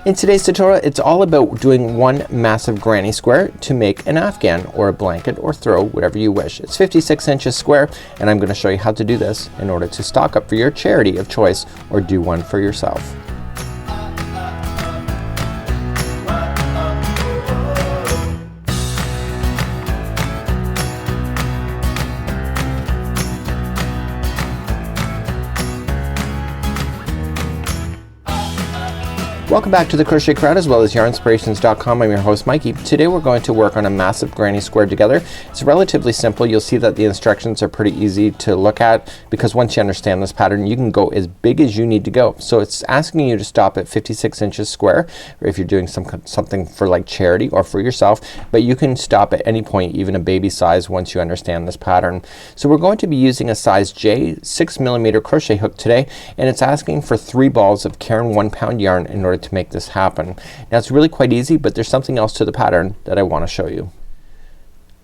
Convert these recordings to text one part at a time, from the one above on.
In today's tutorial, it's all about doing one massive granny square to make an afghan or a blanket or throw, whatever you wish. It's 56 inches square, and I'm going to show you how to do this in order to stock up for your charity of choice or do one for yourself. Welcome back to the Crochet Crowd as well as yarnspirations.com. I'm your host Mikey. Today we're going to work on a massive granny square together. It's relatively simple. You'll see that the instructions are pretty easy to look at because once you understand this pattern you can go as big as you need to go. So it's asking you to stop at 56 inches square if you're doing something for like charity or for yourself, but you can stop at any point, even a baby size, once you understand this pattern. So we're going to be using a size J 6mm crochet hook today, and it's asking for 3 balls of Caron 1-pound yarn in order to make this happen. Now it's really quite easy, but there's something else to the pattern that I want to show you.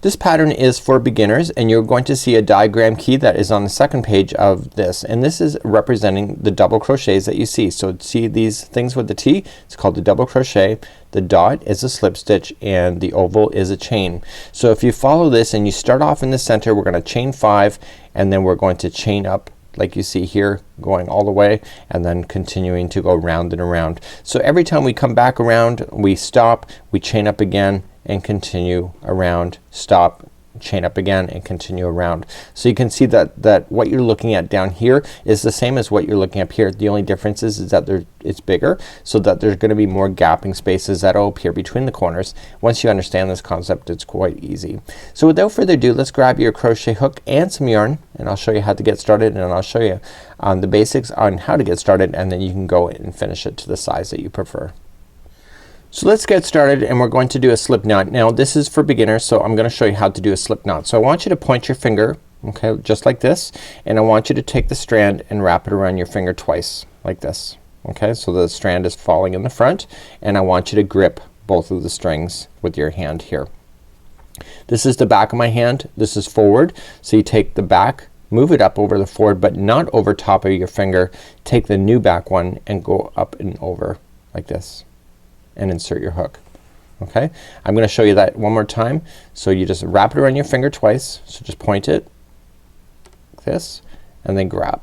This pattern is for beginners, and you're going to see a diagram key that is on the second page of this, and this is representing the double crochets that you see. So see these things with the T? It's called the double crochet. The dot is a slip stitch and the oval is a chain. So if you follow this and you start off in the center, we're gonna chain 5 and then we're going to chain up like you see here, going all the way and then continuing to go round and around. So every time we come back around we stop, we chain up again and continue around, stop, chain up again and continue around. So you can see that what you're looking at down here is the same as what you're looking up here. The only difference is that it's bigger, so that there's gonna be more gapping spaces that'll appear between the corners. Once you understand this concept it's quite easy. So without further ado, let's grab your crochet hook and some yarn and I'll show you how to get started, and I'll show you the basics on how to get started, and then you can go and finish it to the size that you prefer. So let's get started, and we're going to do a slip knot. Now this is for beginners, so I'm gonna show you how to do a slip knot. So I want you to point your finger, okay, just like this, and I want you to take the strand and wrap it around your finger twice like this. Okay, so the strand is falling in the front, and I want you to grip both of the strings with your hand here. This is the back of my hand, this is forward, so you take the back, move it up over the forward but not over top of your finger. Take the new back one and go up and over like this and insert your hook. Okay, I'm gonna show you that one more time. So you just wrap it around your finger twice, so just point it like this and then grab.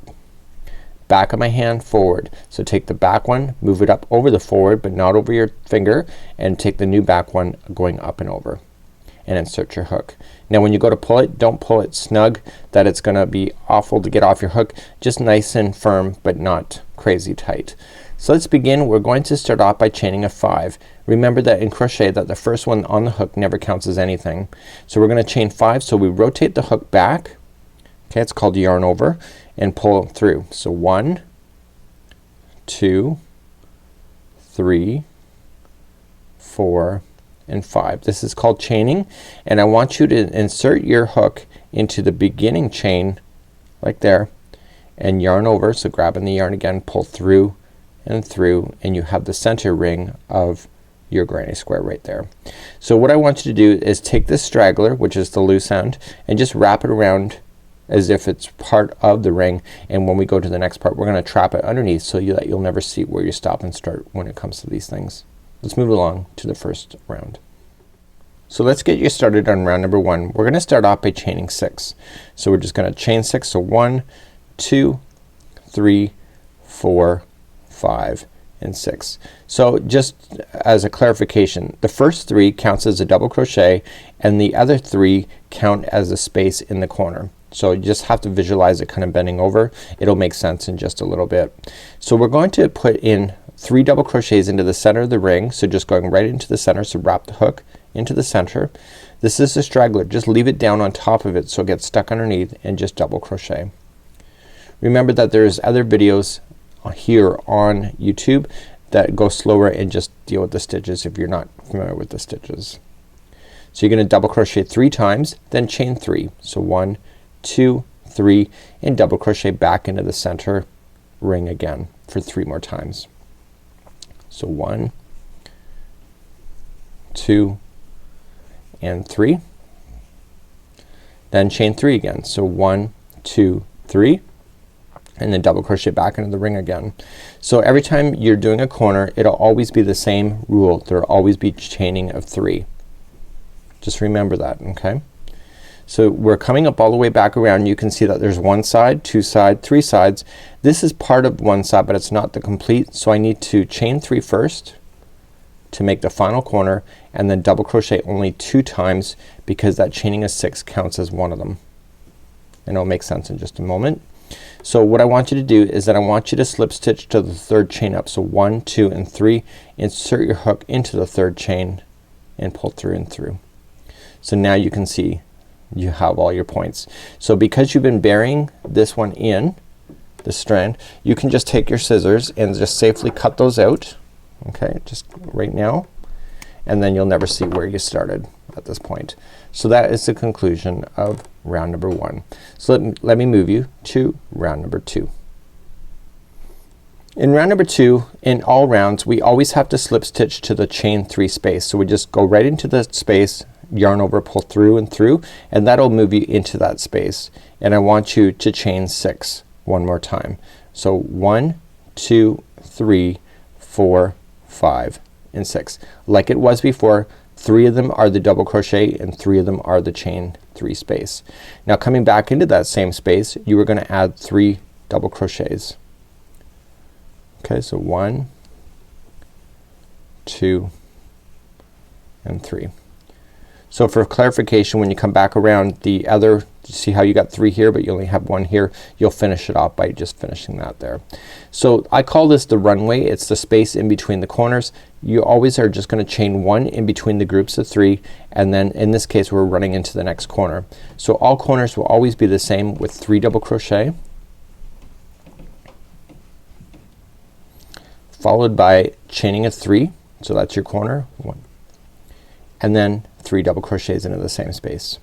Back of my hand forward, so take the back one, move it up over the forward but not over your finger, and take the new back one going up and over and insert your hook. Now when you go to pull it, don't pull it snug that it's gonna be awful to get off your hook. Just nice and firm but not crazy tight. So let's begin. We're going to start off by chaining a 5. Remember that in crochet that the first one on the hook never counts as anything. So we're gonna chain 5, so we rotate the hook back, okay, it's called yarn over, and pull through. So 1, 2, 3, 4 and 5. This is called chaining, and I want you to insert your hook into the beginning chain like there and yarn over. So grabbing the yarn again, pull through and through, and you have the center ring of your granny square right there. So what I want you to do is take this straggler, which is the loose end, and just wrap it around as if it's part of the ring, and when we go to the next part we're gonna trap it underneath so that you'll never see where you stop and start when it comes to these things. Let's move along to the first round. So let's get you started on round number 1. We're gonna start off by chaining 6. So we're just gonna chain 6. So 1, 2, 3, 4, 5 and 6. So just as a clarification, the first 3 counts as a double crochet and the other 3 count as a space in the corner. So you just have to visualize it kind of bending over. It'll make sense in just a little bit. So we're going to put in 3 double crochets into the center of the ring. So just going right into the center. So wrap the hook into the center. This is a straggler. Just leave it down on top of it so it gets stuck underneath and just double crochet. Remember that there's other videos here on YouTube that go slower and just deal with the stitches if you're not familiar with the stitches. So you're gonna double crochet 3 times, then chain 3. So 1, 2, 3 and double crochet back into the center ring again for 3 more times. So 1, 2 and 3, then chain 3 again. So 1, 2, 3 and then double crochet back into the ring again. So every time you're doing a corner, it'll always be the same rule. There'll always be chaining of 3. Just remember that, okay? So we're coming up all the way back around. You can see that there's 1 side, 2 side, 3 sides. This is part of 1 side, but it's not the complete, so I need to chain 3 first to make the final corner, and then double crochet only 2 times because that chaining of 6 counts as one of them. And it'll make sense in just a moment. So what I want you to do is that I want you to slip stitch to the 3rd chain up. So 1, 2, and 3. Insert your hook into the 3rd chain and pull through and through. So now you can see you have all your points. So because you've been burying this one in the strand, you can just take your scissors and just safely cut those out, okay, just right now, and then you'll never see where you started at this point. So that is the conclusion of round number 1. So let me move you to round number 2. In round number 2, in all rounds, we always have to slip stitch to the chain 3 space. So we just go right into the space, yarn over, pull through and through, and that'll move you into that space. And I want you to chain 6 one more time. So 1, 2, 3, 4, 5, and 6. Like it was before, 3 of them are the double crochet and 3 of them are the chain 3 space. Now coming back into that same space, you are gonna add 3 double crochets. Okay, so 1, 2, and 3. So for clarification, when you come back around the other, see how you got 3 here but you only have 1 here, you'll finish it off by just finishing that there. So I call this the runway. It's the space in between the corners. You always are just gonna chain 1 in between the groups of 3, and then in this case we're running into the next corner. So all corners will always be the same with 3 double crochet, followed by chaining of 3. So that's your corner, 1, and then 3 double crochets into the same space.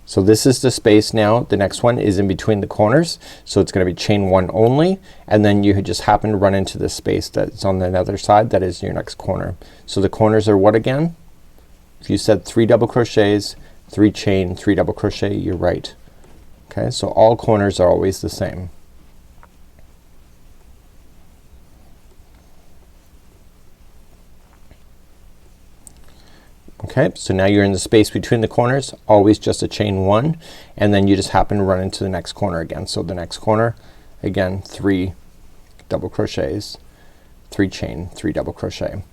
So this is the space now. The next one is in between the corners, so it's gonna be chain 1 only, and then you just happen to run into this space that's on the other side. That is your next corner. So the corners are what again? If you said 3 double crochets, 3 chain, 3 double crochet, you're right. Okay, so all corners are always the same. Okay, so now you're in the space between the corners, always just a chain 1, and then you just happen to run into the next corner again. So the next corner, again 3 double crochets, 3 chain, 3 double crochet.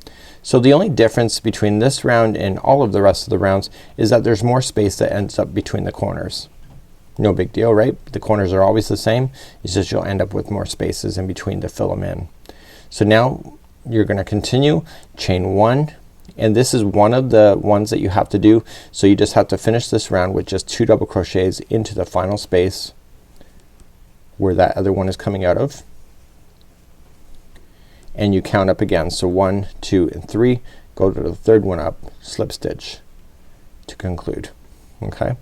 So the only difference between this round and all of the rest of the rounds is that there's more space that ends up between the corners. No big deal, right? The corners are always the same. It's just you'll end up with more spaces in between to fill them in. So now you're gonna continue, chain 1, and this is one of the ones that you have to do. So you just have to finish this round with just 2 double crochets into the final space where that other one is coming out of, and you count up again. So 1, 2, and 3. Go to the 3rd one up, slip stitch to conclude. Okay,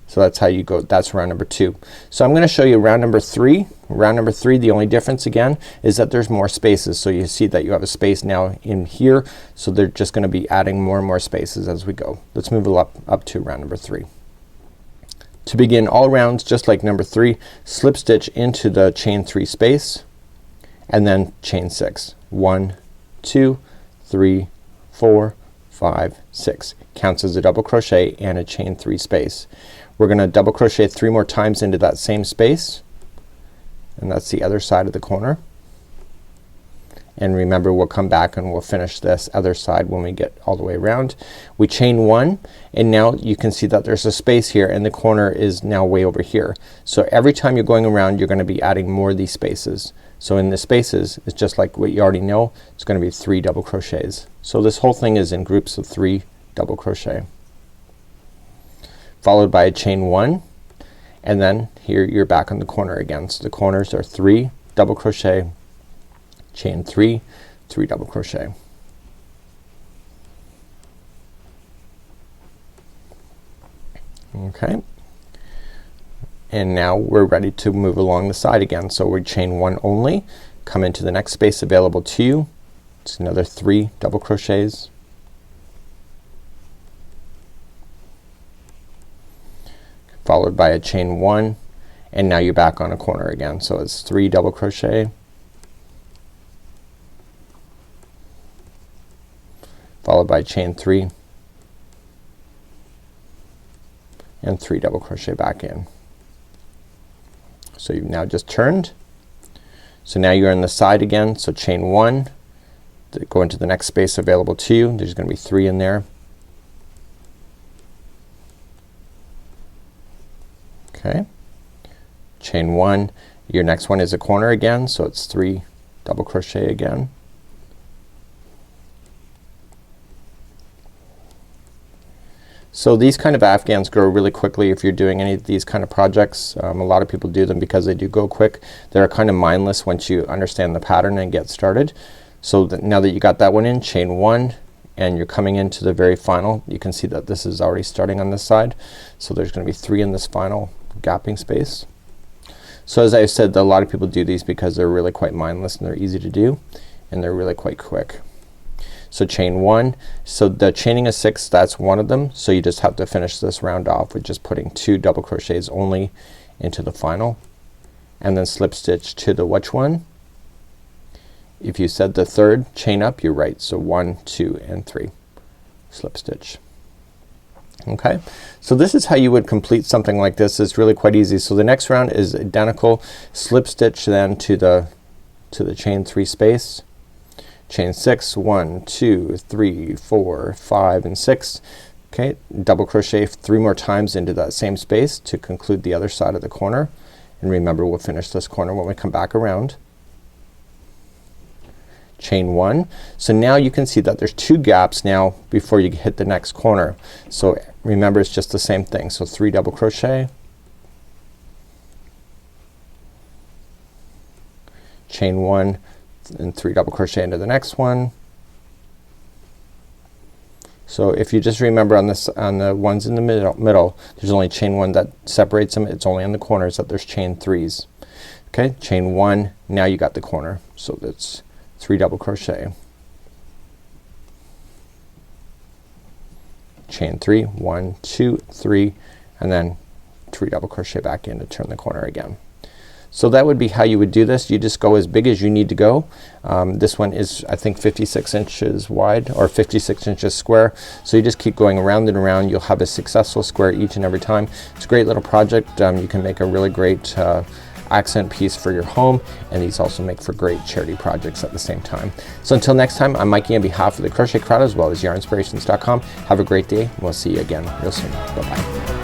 so that's how you go. That's round number 2. So I'm gonna show you round number 3. Round number 3, the only difference again is that there's more spaces. So you see that you have a space now in here, so they're just gonna be adding more and more spaces as we go. Let's move up to round number 3. To begin all rounds, just like number 3, slip stitch into the chain 3 space and then chain 6. 1, 2, 3, 4, 5, 6. Counts as a double crochet and a chain 3 space. We're gonna double crochet 3 more times into that same space, and that's the other side of the corner. And remember, we'll come back and we'll finish this other side when we get all the way around. We chain 1, and now you can see that there's a space here and the corner is now way over here. So every time you're going around, you're gonna be adding more of these spaces. So in the spaces, it's just like what you already know, it's gonna be 3 double crochets. So this whole thing is in groups of 3 double crochet, followed by a chain 1, and then here you're back on the corner again. So the corners are 3 double crochet, chain 3, 3 double crochet. Okay, and now we're ready to move along the side again. So we chain 1 only, come into the next space available to you. It's another 3 double crochets, followed by a chain 1, and now you're back on a corner again. So it's 3 double crochet, followed by chain 3, and 3 double crochet back in. So you've now just turned. So now you're on the side again. So chain 1, go into the next space available to you. There's gonna be 3 in there. Okay, chain 1, your next one is a corner again, so it's 3 double crochet again. So these kind of afghans grow really quickly if you're doing any of these kind of projects. A lot of people do them because they do go quick. They're kind of mindless once you understand the pattern and get started. So now that you got that one in, chain 1, and you're coming into the very final, you can see that this is already starting on this side. So there's gonna be 3 in this final gapping space. So as I said, a lot of people do these because they're really quite mindless and they're easy to do, and they're really quite quick. So chain 1, so the chaining of 6, that's one of them. So you just have to finish this round off with just putting 2 double crochets only into the final, and then slip stitch to the which one. If you said the third, chain up, you're right. So 1, 2, and 3, slip stitch. Okay, so this is how you would complete something like this. It's really quite easy. So the next round is identical. Slip stitch then to the chain 3 space, chain 6, 1, 2, 3, 4, 5, and 6. Okay, double crochet 3 more times into that same space to conclude the other side of the corner. And remember, we'll finish this corner when we come back around. Chain 1. So now you can see that there's 2 gaps now before you hit the next corner. So remember, it's just the same thing. So 3 double crochet, chain 1, and 3 double crochet into the next one. So if you just remember on this, on the ones in the middle, there's only chain 1 that separates them. It's only on the corners that there's chain 3s. Okay, chain 1, now you got the corner. So that's 3 double crochet, chain 3, 1, 2, 3, and then 3 double crochet back in to turn the corner again. So that would be how you would do this. You just go as big as you need to go. This one is, I think, 56 inches wide or 56 inches square. So you just keep going around and around. You'll have a successful square each and every time. It's a great little project. You can make a really great accent piece for your home, and these also make for great charity projects at the same time. So until next time, I'm Mikey on behalf of the Crochet Crowd as well as yarnspirations.com. Have a great day. We'll see you again real soon. Bye bye.